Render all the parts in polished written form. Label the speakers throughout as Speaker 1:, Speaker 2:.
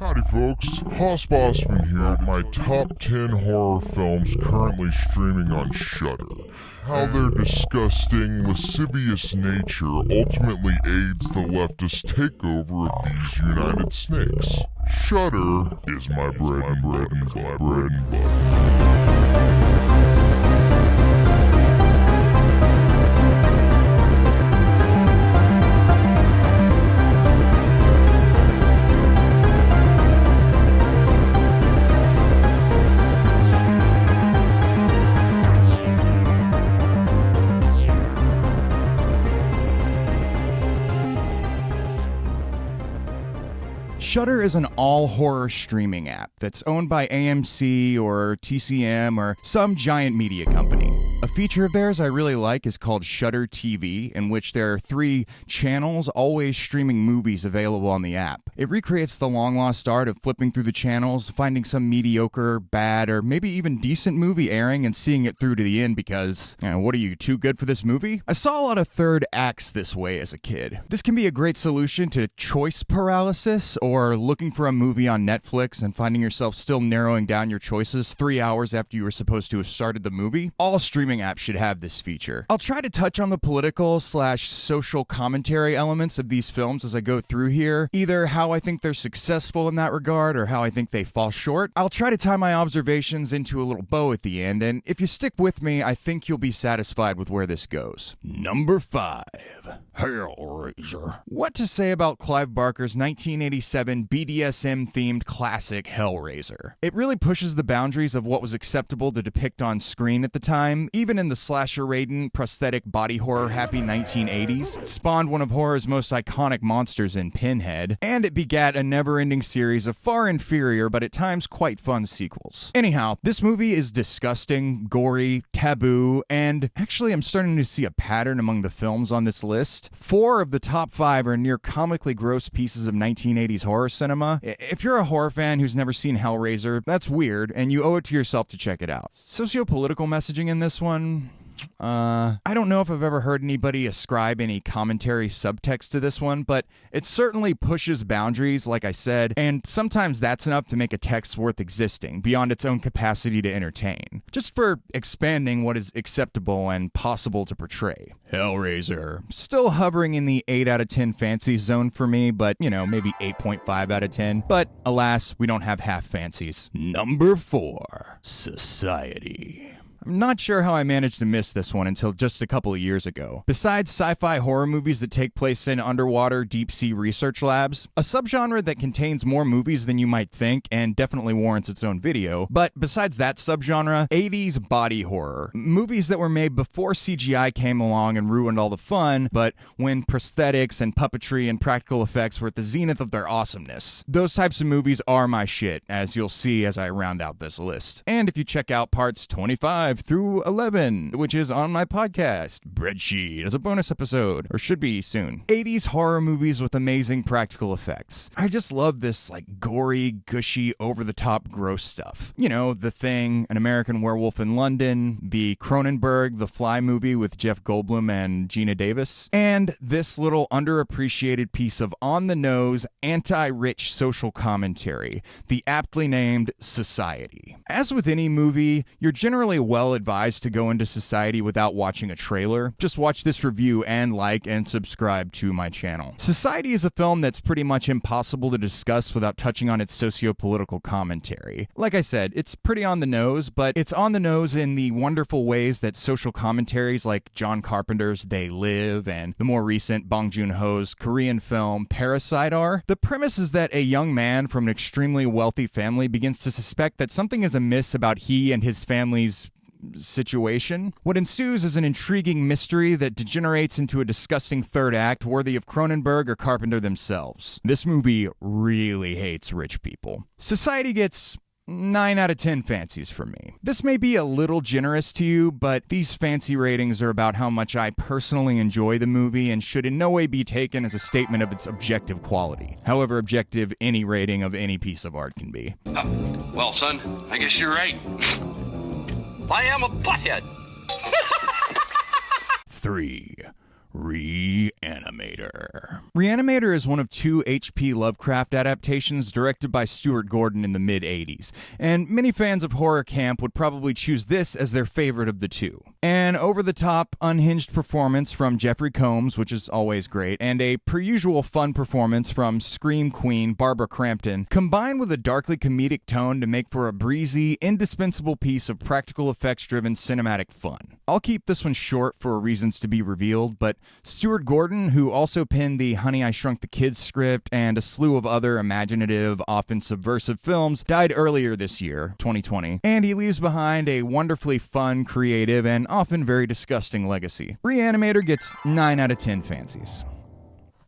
Speaker 1: Howdy folks, Hoss Bossman here. My top 10 horror films currently streaming on Shudder. How their disgusting, lascivious nature ultimately aids the leftist takeover of these United Snakes. Shudder is my bread and butter.
Speaker 2: Shudder is an all-horror streaming app that's owned by AMC or TCM or some giant media company. A feature of theirs I really like is called Shudder TV, in which there are 3 channels always streaming movies available on the app. It recreates the long-lost art of flipping through the channels, finding some mediocre, bad, or maybe even decent movie airing and seeing it through to the end because, what are you, too good for this movie? I saw a lot of third acts this way as a kid. This can be a great solution to choice paralysis or looking for a movie on Netflix and finding yourself still narrowing down your choices 3 hours after you were supposed to have started the movie. All streaming apps should have this feature. I'll try to touch on the political/social commentary elements of these films as I go through here, either how I think they're successful in that regard or how I think they fall short. I'll try to tie my observations into a little bow at the end, and if you stick with me, I think you'll be satisfied with where this goes. Number 5. Hellraiser. What to say about Clive Barker's 1987 BDSM-themed classic Hellraiser? It really pushes the boundaries of what was acceptable to depict on screen at the time, even in the slasher-laden, prosthetic body horror happy 1980s. It spawned one of horror's most iconic monsters in Pinhead, and it begat a never-ending series of far inferior but at times quite fun sequels. Anyhow, this movie is disgusting, gory, taboo, and actually I'm starting to see a pattern among the films on this list. 4 of the top 5 are near comically gross pieces of 1980s horror cinema. If you're a horror fan who's never seen Hellraiser, that's weird, and you owe it to yourself to check it out. Socio-political messaging in this one, I don't know if I've ever heard anybody ascribe any commentary subtext to this one, but it certainly pushes boundaries, like I said, and sometimes that's enough to make a text worth existing, beyond its own capacity to entertain, just for expanding what is acceptable and possible to portray. Hellraiser. Still hovering in the 8 out of 10 fancies zone for me, but, maybe 8.5 out of 10. But, alas, we don't have half fancies. Number 4. Society. I'm not sure how I managed to miss this one until just a couple of years ago. Besides sci-fi horror movies that take place in underwater deep-sea research labs, a subgenre that contains more movies than you might think and definitely warrants its own video, but besides that subgenre, 80s body horror. Movies that were made before CGI came along and ruined all the fun, but when prosthetics and puppetry and practical effects were at the zenith of their awesomeness. Those types of movies are my shit, as you'll see as I round out this list. And if you check out parts 25 through 11, which is on my podcast, Breadsheet, as a bonus episode, or should be soon. 80s horror movies with amazing practical effects. I just love this, gory, gushy, over-the-top gross stuff. The Thing, An American Werewolf in London, the Cronenberg, The Fly movie with Jeff Goldblum and Gina Davis, and this little underappreciated piece of on-the-nose, anti-rich social commentary, the aptly named Society. As with any movie, you're generally well advised to go into Society without watching a trailer. Just watch this review and like and subscribe to my channel. Society is a film that's pretty much impossible to discuss without touching on its socio-political commentary. Like I said, it's pretty on the nose, but it's on the nose in the wonderful ways that social commentaries like John Carpenter's They Live and the more recent Bong Joon-ho's Korean film Parasite are. The premise is that a young man from an extremely wealthy family begins to suspect that something is amiss about he and his family's situation. What ensues is an intriguing mystery that degenerates into a disgusting third act worthy of Cronenberg or Carpenter themselves. This movie really hates rich people. Society gets 9 out of 10 fancies from me. This may be a little generous to you, but these fancy ratings are about how much I personally enjoy the movie and should in no way be taken as a statement of its objective quality, however objective any rating of any piece of art can be.
Speaker 3: Well, son, I guess you're right. I am a butthead.
Speaker 2: 3. Reanimator. Reanimator is one of two H.P. Lovecraft adaptations directed by Stuart Gordon in the mid-'80s, and many fans of horror camp would probably choose this as their favorite of the two. An over-the-top, unhinged performance from Jeffrey Combs, which is always great, and a per-usual fun performance from Scream Queen Barbara Crampton, combined with a darkly comedic tone to make for a breezy, indispensable piece of practical effects-driven cinematic fun. I'll keep this one short for reasons to be revealed, but Stuart Gordon, who also penned the Honey, I Shrunk the Kids script and a slew of other imaginative, often subversive films, died earlier this year, 2020, and he leaves behind a wonderfully fun, creative, and often very disgusting legacy. Reanimator gets 9 out of 10 fancies.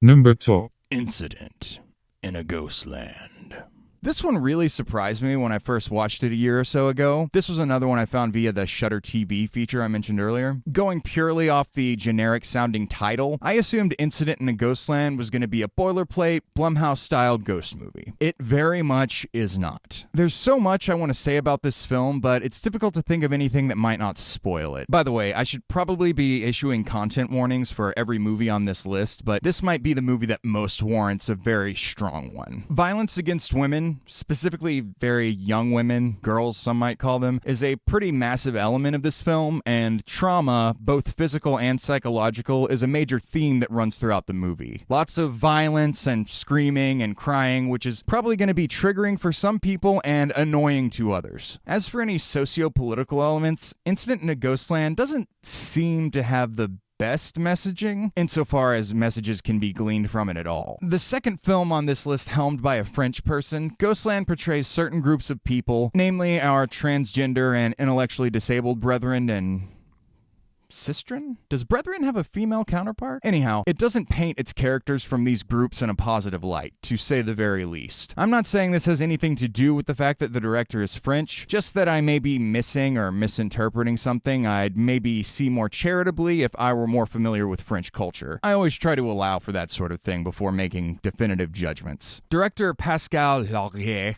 Speaker 4: Number 2.
Speaker 2: Incident in a Ghostland. This one really surprised me when I first watched it a year or so ago. This was another one I found via the Shudder TV feature I mentioned earlier. Going purely off the generic-sounding title, I assumed Incident in a Ghostland was going to be a boilerplate, Blumhouse-style ghost movie. It very much is not. There's so much I want to say about this film, but it's difficult to think of anything that might not spoil it. By the way, I should probably be issuing content warnings for every movie on this list, but this might be the movie that most warrants a very strong one. Violence against women, specifically very young women, girls some might call them, is a pretty massive element of this film, and trauma, both physical and psychological, is a major theme that runs throughout the movie. Lots of violence and screaming and crying, which is probably going to be triggering for some people and annoying to others. As for any socio-political elements, Incident in a Ghostland doesn't seem to have the best messaging, insofar as messages can be gleaned from it at all. The second film on this list, helmed by a French person, Ghostland portrays certain groups of people, namely our transgender and intellectually disabled brethren and sistren? Does brethren have a female counterpart? Anyhow, it doesn't paint its characters from these groups in a positive light, to say the very least. I'm not saying this has anything to do with the fact that the director is French, just that I may be missing or misinterpreting something I'd maybe see more charitably if I were more familiar with French culture. I always try to allow for that sort of thing before making definitive judgments. Director Pascal Laugier?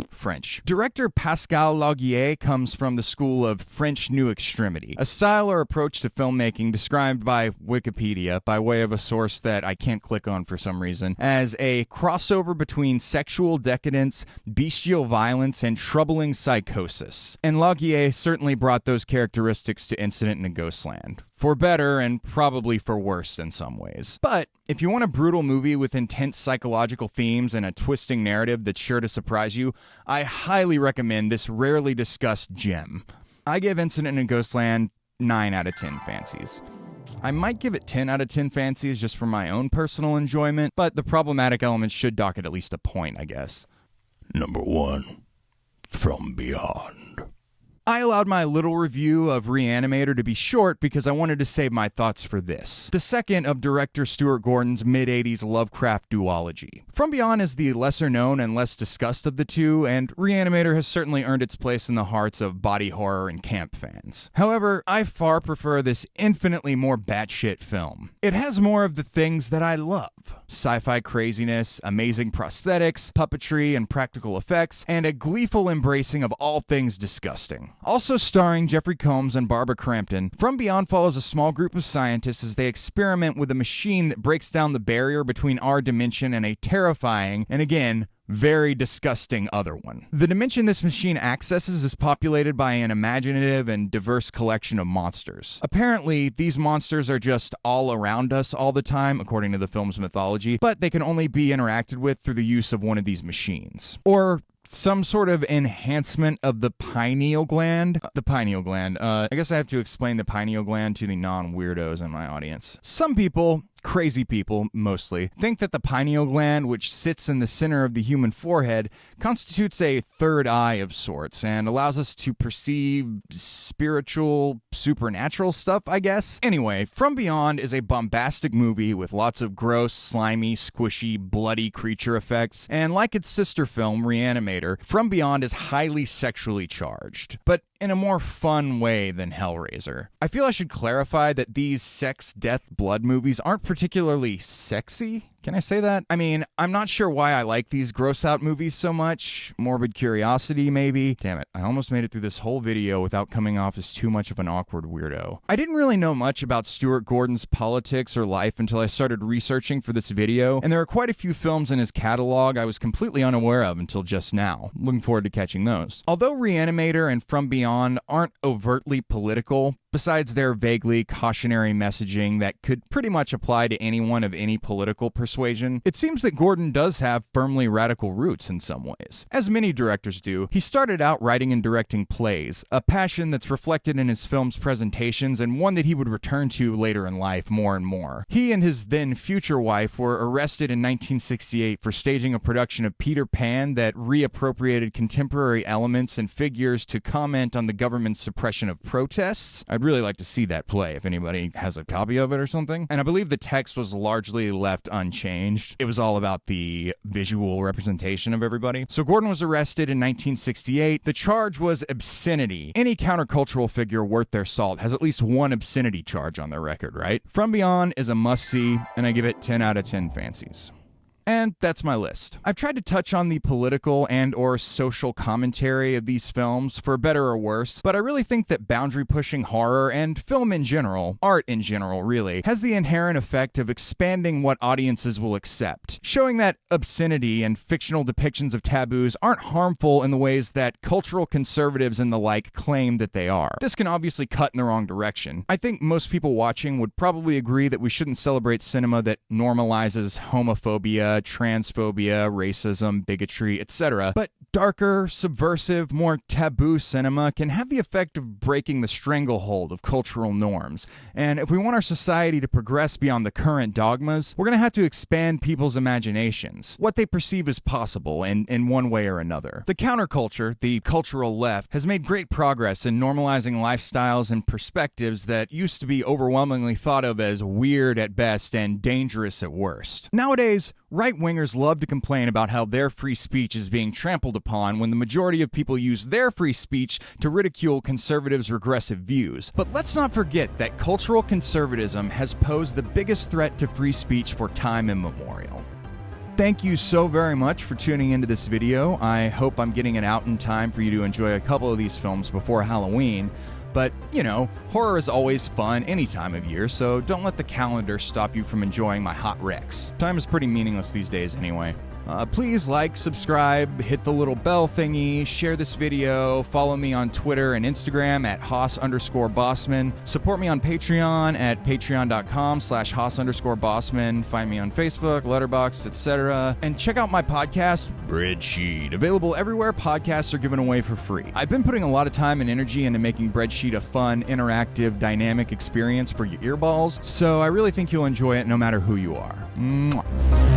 Speaker 2: French. Director Pascal Laugier comes from the school of French New Extremity, a style or approach to filmmaking described by Wikipedia, by way of a source that I can't click on for some reason, as a crossover between sexual decadence, bestial violence, and troubling psychosis. And Laugier certainly brought those characteristics to Incident in a Ghostland. For better and probably for worse in some ways. But if you want a brutal movie with intense psychological themes and a twisting narrative that's sure to surprise you, I highly recommend this rarely discussed gem. I give Incident in a Ghostland 9 out of 10 fancies. I might give it 10 out of 10 fancies just for my own personal enjoyment, but the problematic elements should dock it at least a point, I guess. Number 1. From Beyond. I allowed my little review of Reanimator to be short because I wanted to save my thoughts for this, the second of director Stuart Gordon's mid-'80s Lovecraft duology. From Beyond is the lesser-known and less discussed of the two, and Reanimator has certainly earned its place in the hearts of body horror and camp fans. However, I far prefer this infinitely more batshit film. It has more of the things that I love: sci-fi craziness, amazing prosthetics, puppetry and practical effects, and a gleeful embracing of all things disgusting. Also starring Jeffrey Combs and Barbara Crampton, From Beyond follows a small group of scientists as they experiment with a machine that breaks down the barrier between our dimension and a terrifying, and again, very disgusting other one. The dimension this machine accesses is populated by an imaginative and diverse collection of monsters. Apparently, these monsters are just all around us all the time, according to the film's mythology, but they can only be interacted with through the use of one of these machines. Or some sort of enhancement of the pineal gland. The pineal gland. I guess I have to explain the pineal gland to the non-weirdos in my audience. Some people, crazy people mostly, think that the pineal gland, which sits in the center of the human forehead, constitutes a third eye of sorts and allows us to perceive spiritual, supernatural stuff, I guess. Anyway, From Beyond is a bombastic movie with lots of gross, slimy, squishy, bloody creature effects, and like its sister film, Reanimator, From Beyond is highly sexually charged, but in a more fun way than Hellraiser. I feel I should clarify that these sex, death, blood movies aren't particularly sexy. Can I say that? I mean, I'm not sure why I like these gross out movies so much. Morbid curiosity, maybe. Damn it, I almost made it through this whole video without coming off as too much of an awkward weirdo. I didn't really know much about Stuart Gordon's politics or life until I started researching for this video, and there are quite a few films in his catalog I was completely unaware of until just now. Looking forward to catching those. Although Reanimator and From Beyond aren't overtly political, besides their vaguely cautionary messaging that could pretty much apply to anyone of any political persuasion, it seems that Gordon does have firmly radical roots in some ways. As many directors do, he started out writing and directing plays, a passion that's reflected in his film's presentations and one that he would return to later in life more and more. He and his then future wife were arrested in 1968 for staging a production of Peter Pan that reappropriated contemporary elements and figures to comment on the government's suppression of protests. I'd really like to see that play if anybody has a copy of it or something. And I believe the text was largely left unchanged. It was all about the visual representation of everybody. So Gordon was arrested in 1968. The charge was obscenity. Any countercultural figure worth their salt has at least one obscenity charge on their record, right? From Beyond is a must-see, and I give it 10 out of 10 fancies. And that's my list. I've tried to touch on the political and or social commentary of these films, for better or worse, but I really think that boundary-pushing horror and film in general, art in general really, has the inherent effect of expanding what audiences will accept, showing that obscenity and fictional depictions of taboos aren't harmful in the ways that cultural conservatives and the like claim that they are. This can obviously cut in the wrong direction. I think most people watching would probably agree that we shouldn't celebrate cinema that normalizes homophobia, transphobia, racism, bigotry, etc. But darker, subversive, more taboo cinema can have the effect of breaking the stranglehold of cultural norms. And if we want our society to progress beyond the current dogmas, we're going to have to expand people's imaginations, what they perceive as possible in one way or another. The counterculture, the cultural left, has made great progress in normalizing lifestyles and perspectives that used to be overwhelmingly thought of as weird at best and dangerous at worst. Nowadays, right-wingers love to complain about how their free speech is being trampled upon when the majority of people use their free speech to ridicule conservatives' regressive views. But let's not forget that cultural conservatism has posed the biggest threat to free speech for time immemorial. Thank you so very much for tuning into this video. I hope I'm getting it out in time for you to enjoy a couple of these films before Halloween. But, you know, horror is always fun any time of year, so don't let the calendar stop you from enjoying my hot recs. Time is pretty meaningless these days anyway. Please like, subscribe, hit the little bell thingy, share this video, follow me on Twitter and Instagram at Hoss_Bossman. Support me on Patreon at patreon.com/Hoss_Bossman. Find me on Facebook, Letterboxd, etc. And check out my podcast, Breadsheet, available everywhere podcasts are given away for free. I've been putting a lot of time and energy into making Breadsheet a fun, interactive, dynamic experience for your earballs, so I really think you'll enjoy it no matter who you are. Mwah.